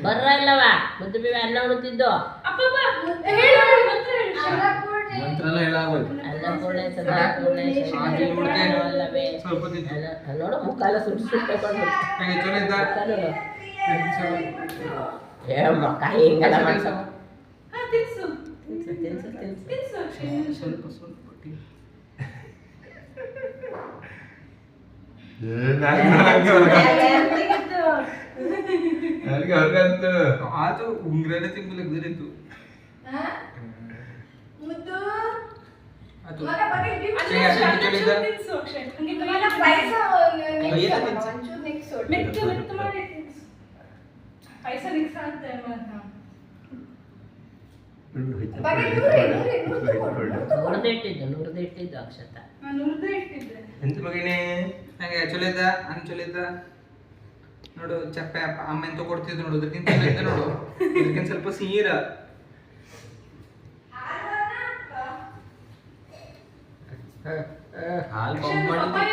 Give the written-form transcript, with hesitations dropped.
ಬರ್ರ ಇಲ್ಲವ ಮುದ್ದು ಬೇಬಿ ಅನ್ನ ಉಣ್ತಿದ್ದು ಮಂತ್ರ ಎಲ್ಲ ಹೇಳಾಗೋಯ್ತು. ಅನ್ನಪೂರ್ಣೆ ಸದಾಪೂರ್ಣೆ ಅಲ್ಲವೇ ನೋಡು ಮುಕ್ಕಾಲ ಸುಟ್ಟು ಸುಟ್ಟಕೊಂಡು ಏ ಮಕ್ಕ ಹಿಂಗೆಲ್ಲ ಮಾಡ್ಸೋ ತಿನ್ಸು ತಿನ್ಸು ತಿನ್ಸು ಸ್ವಲ್ಪ ಸ್ವಲ್ಪ ನನಗೆ ಹೊರಗಂತ ಆತು ಉಂಗ್ರನೇ ತಿಂಬಲಿದ್ದು ನುರಿದಿಟ್ಟಿದ್ದು ಅಕ್ಷತ ಎಂತ ಮಗನೇ ನಂಗೆ ಚಲೋ ಇದ್ದ ಅನ್ ಚಲೋ ಇದ್ದ ನೋಡು ಚಪ್ಪೆ ಅಮ್ಮ ಎಂತ ಕೊಡ್ತಿದ್ದು ನೋಡು ಅದಕ್ಕಿಂತ ಚಲೋ ಇದ್ದ ನೋಡು ಇದಕ್ಕಿಂತ ಸ್ವಲ್ಪ ಸೀರ ಹಾಲು ಪಂಪ್ ಮಾಡಿ